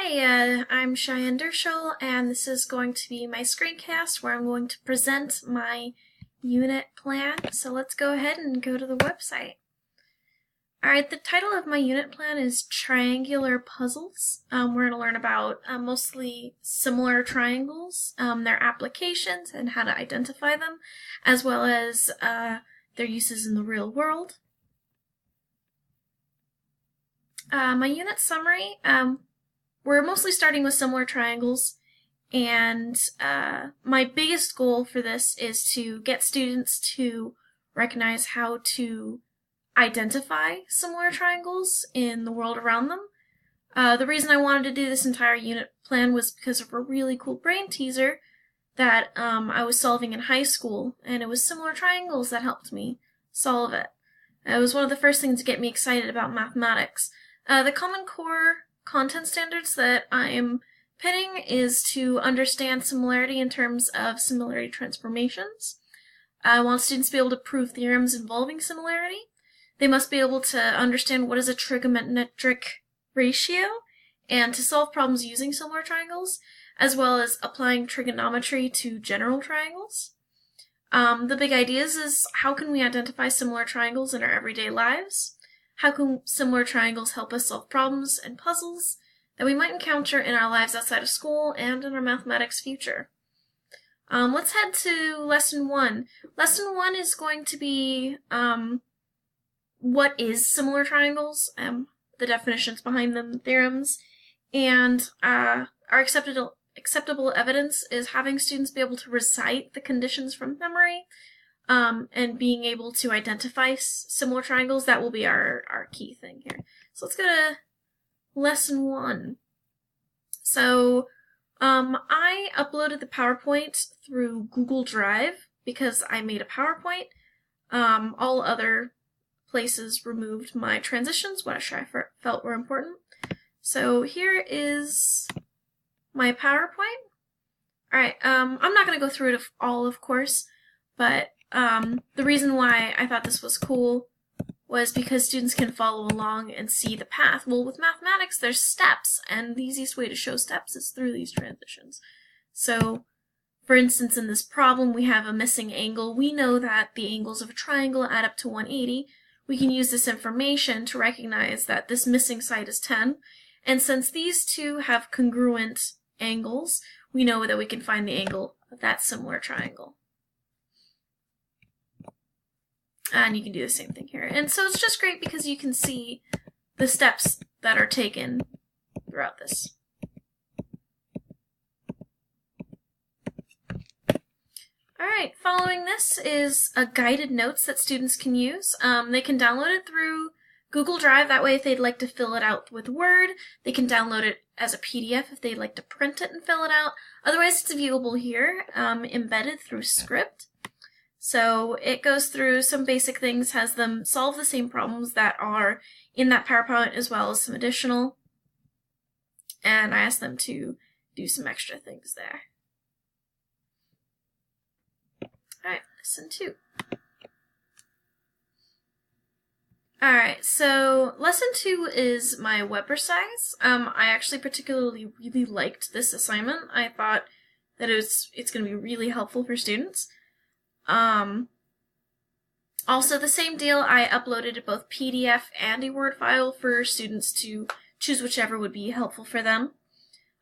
Hi, I'm Cheyenne Dershall, and this is going to be my screencast where I'm going to present my unit plan. So let's go ahead and go to the website. Alright, the title of my unit plan is Triangular Puzzles. We're going to learn about mostly similar triangles, their applications, and how to identify them, as well as their uses in the real world. My unit summary, we're mostly starting with similar triangles, and my biggest goal for this is to get students to recognize how to identify similar triangles in the world around them. The reason I wanted to do this entire unit plan was because of a really cool brain teaser that I was solving in high school, and it was similar triangles that helped me solve it. It was one of the first things to get me excited about mathematics. The Common Core content standards that I am pitting is to understand similarity in terms of similarity transformations. I want students to be able to prove theorems involving similarity. They must be able to understand what is a trigonometric ratio and to solve problems using similar triangles, as well as applying trigonometry to general triangles. The big ideas is how can we identify similar triangles in our everyday lives? How can similar triangles help us solve problems and puzzles that we might encounter in our lives outside of school and in our mathematics future? Let's head to Lesson 1. Lesson 1 is going to be what is similar triangles, the definitions behind them, theorems, and our acceptable evidence is having students be able to recite the conditions from memory, and being able to identify similar triangles. That will be our key thing here. So let's go to Lesson 1. So I uploaded the PowerPoint through Google Drive because I made a PowerPoint. All other places removed my transitions, which I felt were important. So here is my PowerPoint. Alright, I'm not going to go through it all, of course, but the reason why I thought this was cool was because students can follow along and see the path. Well, with mathematics, there's steps, and the easiest way to show steps is through these transitions. So, for instance, in this problem, we have a missing angle. We know that the angles of a triangle add up to 180. We can use this information to recognize that this missing side is 10. And since these two have congruent angles, we know that we can find the angle of that similar triangle. And you can do the same thing here. And so it's just great because you can see the steps that are taken throughout this. Alright, following this is a guided notes that students can use. They can download it through Google Drive. That way, if they'd like to fill it out with Word, they can download it as a PDF if they'd like to print it and fill it out. Otherwise, it's viewable here, embedded through Script. So it goes through some basic things, has them solve the same problems that are in that PowerPoint as well as some additional. And I asked them to do some extra things there. Alright, Lesson 2. Alright, so Lesson 2 is my Weber size. I actually particularly really liked this assignment. I thought that it's going to be really helpful for students. Also the same deal, I uploaded both PDF and a Word file for students to choose whichever would be helpful for them.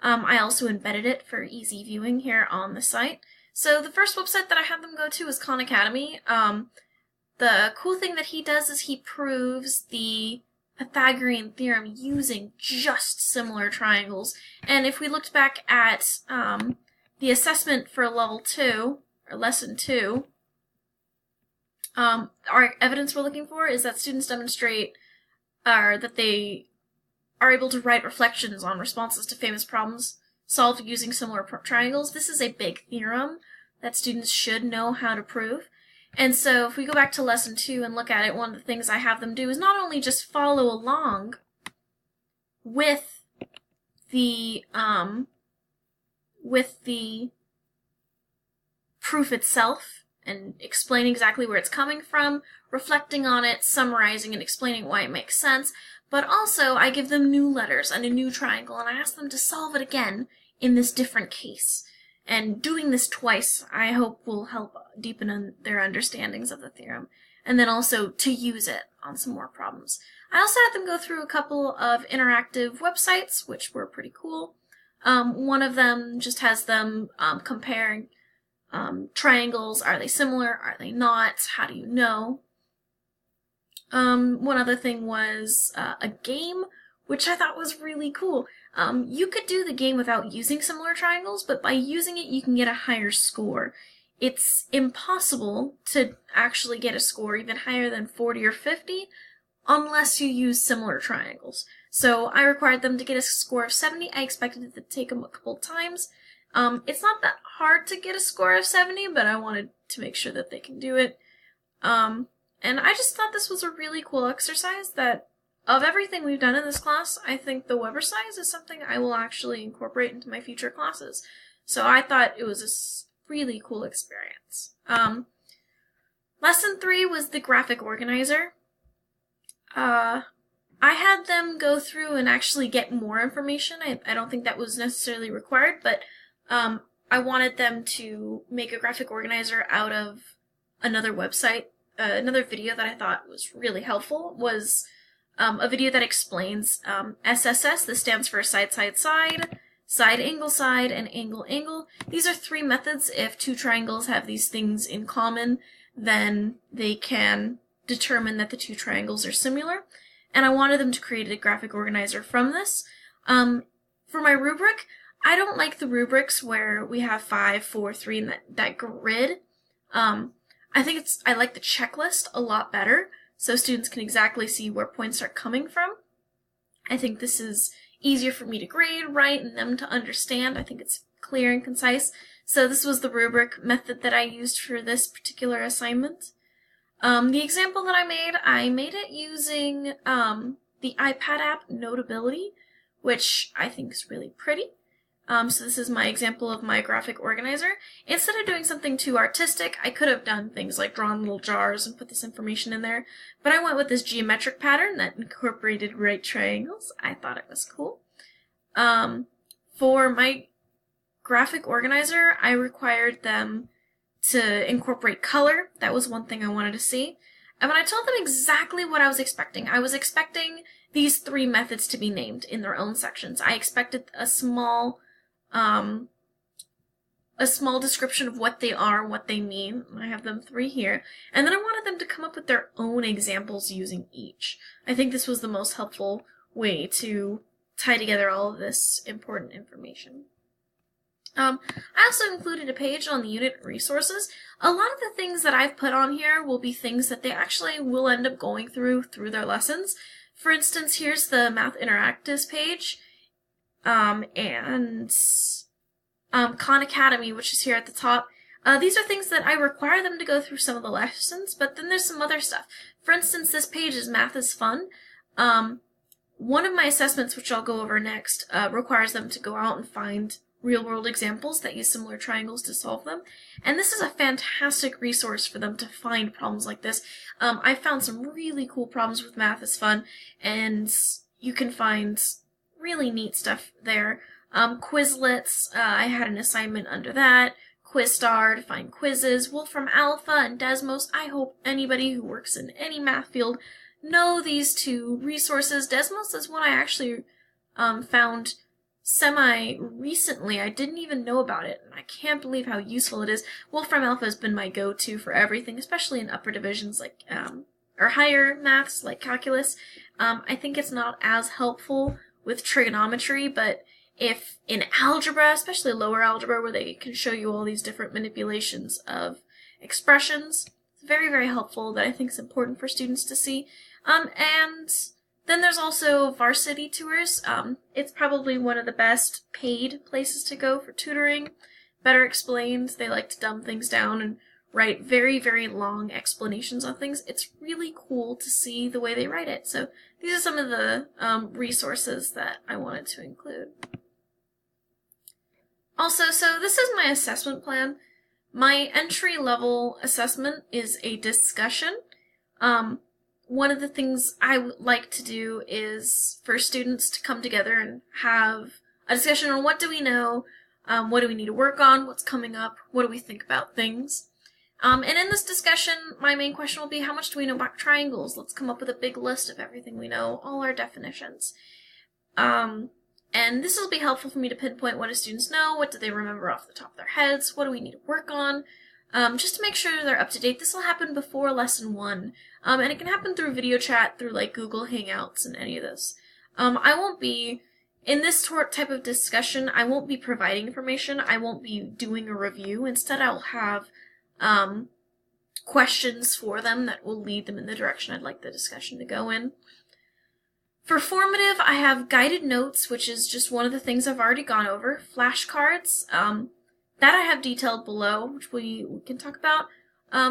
I also embedded it for easy viewing here on the site. So the first website that I had them go to is Khan Academy. The cool thing that he does is he proves the Pythagorean theorem using just similar triangles. And if we looked back at the assessment for Level 2, or Lesson 2, our evidence we're looking for is that students demonstrate that they are able to write reflections on responses to famous problems solved using similar triangles. This is a big theorem that students should know how to prove. And so if we go back to Lesson 2 and look at it, one of the things I have them do is not only just follow along with the proof itself and explain exactly where it's coming from, reflecting on it, summarizing and explaining why it makes sense, but also I give them new letters and a new triangle, and I ask them to solve it again in this different case. And doing this twice, I hope, will help deepen their understandings of the theorem, and then also to use it on some more problems. I also had them go through a couple of interactive websites, which were pretty cool. One of them just has them comparing triangles. Are they similar? Are they not? How do you know? One other thing was a game, which I thought was really cool. You could do the game without using similar triangles, but by using it, you can get a higher score. It's impossible to actually get a score even higher than 40 or 50 unless you use similar triangles. So I required them to get a score of 70. I expected it to take them a couple times. It's not that hard to get a score of 70, but I wanted to make sure that they can do it. And I just thought this was a really cool exercise that, of everything we've done in this class, I think the Weber size is something I will actually incorporate into my future classes. So I thought it was a really cool experience. Lesson 3 was the graphic organizer. I had them go through and actually get more information. I don't think that was necessarily required, but I wanted them to make a graphic organizer out of another website. Another video that I thought was really helpful was a video that explains SSS. This stands for side, side, side, side, angle, side, and angle, angle. These are 3 methods. If 2 triangles have these things in common, then they can determine that the 2 triangles are similar. And I wanted them to create a graphic organizer from this. For my rubric, I don't like the rubrics where we have 5, 4, 3, and that grid. I like the checklist a lot better, so students can exactly see where points are coming from. I think this is easier for me to grade, write, and them to understand. I think it's clear and concise. So this was the rubric method that I used for this particular assignment. The example that I made it using the iPad app Notability, which I think is really pretty. So this is my example of my graphic organizer. Instead of doing something too artistic, I could have done things like drawn little jars and put this information in there, but I went with this geometric pattern that incorporated right triangles. I thought it was cool. For my graphic organizer, I required them to incorporate color. That was one thing I wanted to see. And when I told them exactly what I was expecting these 3 methods to be named in their own sections. I expected a small description of what they are and what they mean. I have them 3 here. And then I wanted them to come up with their own examples using each. I think this was the most helpful way to tie together all of this important information. I also included a page on the unit resources. A lot of the things that I've put on here will be things that they actually will end up going through their lessons. For instance, here's the Math Interactives page, and Khan Academy, which is here at the top. These are things that I require them to go through some of the lessons, but then there's some other stuff. For instance, this page is Math is Fun. One of my assessments, which I'll go over next, requires them to go out and find real-world examples that use similar triangles to solve them. And this is a fantastic resource for them to find problems like this. I found some really cool problems with Math is Fun, and you can find really neat stuff there. Quizlets, I had an assignment under that. Quizstar to find quizzes. Wolfram Alpha and Desmos. I hope anybody who works in any math field know these 2 resources. Desmos is one I actually found semi-recently. I didn't even know about it, and I can't believe how useful it is. Wolfram Alpha has been my go-to for everything, especially in upper divisions like, or higher maths like calculus. I think it's not as helpful with trigonometry, but if in algebra, especially lower algebra, where they can show you all these different manipulations of expressions, it's very, very helpful that I think is important for students to see. And then there's also varsity tours. It's probably one of the best paid places to go for tutoring. Better Explained, they like to dumb things down and write very, very long explanations on things. It's really cool to see the way they write it. So these are some of the resources that I wanted to include. Also, so this is my assessment plan. My entry-level assessment is a discussion. one of the things I would like to do is for students to come together and have a discussion on what do we know, what do we need to work on, what's coming up, what do we think about things. And in this discussion, my main question will be, how much do we know about triangles? Let's come up with a big list of everything we know, all our definitions. And this will be helpful for me to pinpoint what do students know, what do they remember off the top of their heads, what do we need to work on, just to make sure they're up to date. This will happen before lesson 1, and it can happen through video chat, through like Google Hangouts and any of this. I won't be, in this type of discussion, I won't be providing information, I won't be doing a review. Instead, I'll have questions for them that will lead them in the direction I'd like the discussion to go in. For formative, I have guided notes, which is just one of the things I've already gone over. Flashcards, that I have detailed below, which we can talk about.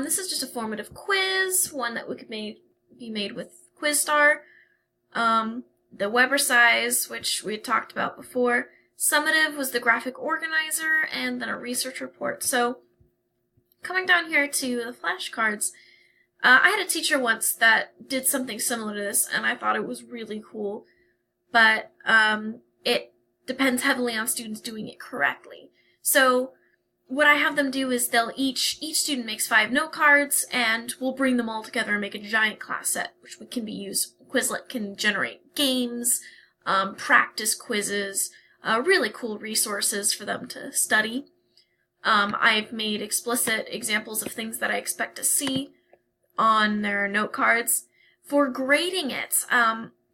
This is just a formative quiz, one that could be made with QuizStar. The Weber size, which we had talked about before. Summative was the graphic organizer, and then a research report. So, coming down here to the flashcards, I had a teacher once that did something similar to this, and I thought it was really cool, but it depends heavily on students doing it correctly. So what I have them do is each student makes 5 note cards, and we'll bring them all together and make a giant class set, which can be used. Quizlet can generate games, practice quizzes, really cool resources for them to study. I've made explicit examples of things that I expect to see on their note cards. For grading it,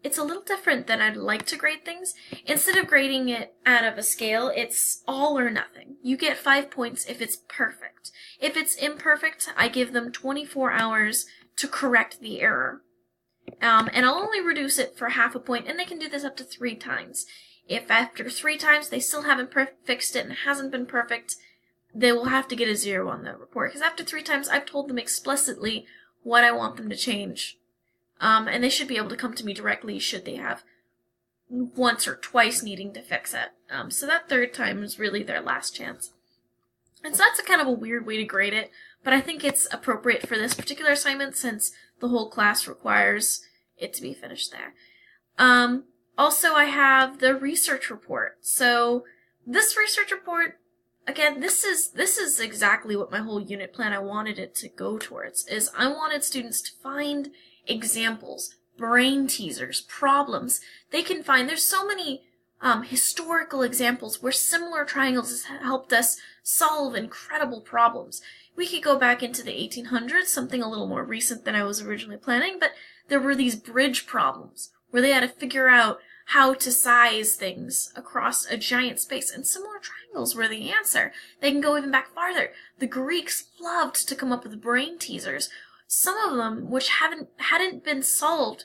it's a little different than I'd like to grade things. Instead of grading it out of a scale, it's all or nothing. You get 5 points if it's perfect. If it's imperfect, I give them 24 hours to correct the error. And I'll only reduce it for half a point, and they can do this up to 3 times. If after 3 times they still haven't fixed it and it hasn't been perfect, they will have to get a 0 on the report. Because after 3 times, I've told them explicitly what I want them to change. And they should be able to come to me directly should they have once or twice needing to fix it. So that 3rd time is really their last chance. And so that's a kind of a weird way to grade it, but I think it's appropriate for this particular assignment since the whole class requires it to be finished there. Also, I have the research report. So this research report, again, this is exactly what my whole unit plan I wanted it to go towards, is I wanted students to find examples, brain teasers, problems they can find. There's so many historical examples where similar triangles has helped us solve incredible problems. We could go back into the 1800s, something a little more recent than I was originally planning, but there were these bridge problems where they had to figure out how to size things across a giant space, and similar triangles were the answer. They can go even back farther. The Greeks loved to come up with brain teasers, some of them which hadn't been solved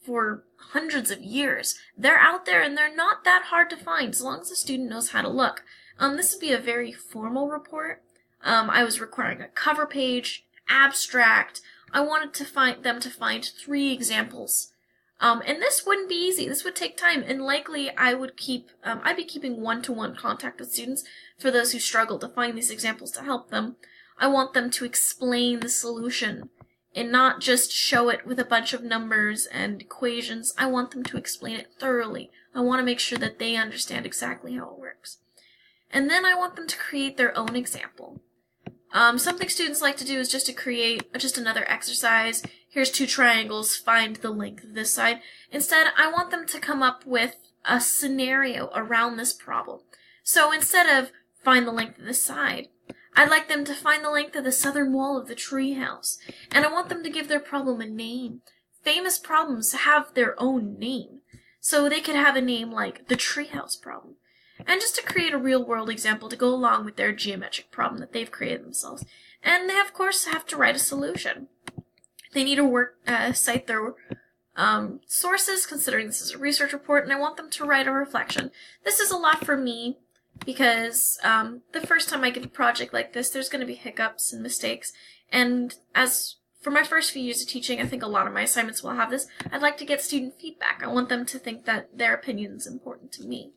for hundreds of years. They're out there and they're not that hard to find as long as the student knows how to look. This would be a very formal report. I was requiring a cover page, abstract. I wanted them to find 3 examples. And this wouldn't be easy. This would take time, and likely I'd be keeping one-to-one contact with students for those who struggle to find these examples to help them. I want them to explain the solution and not just show it with a bunch of numbers and equations. I want them to explain it thoroughly. I want to make sure that they understand exactly how it works. And then I want them to create their own example. Something students like to do is just to create just another exercise. Here's 2 triangles, find the length of this side. Instead, I want them to come up with a scenario around this problem. So instead of find the length of this side, I'd like them to find the length of the southern wall of the treehouse. And I want them to give their problem a name. Famous problems have their own name. So they could have a name like the treehouse problem. And just to create a real-world example to go along with their geometric problem that they've created themselves. And they, of course, have to write a solution. They need to cite their sources, considering this is a research report, and I want them to write a reflection. This is a lot for me because the first time I give a project like this, there's going to be hiccups and mistakes. And as for my first few years of teaching, I think a lot of my assignments will have this. I'd like to get student feedback. I want them to think that their opinion is important to me.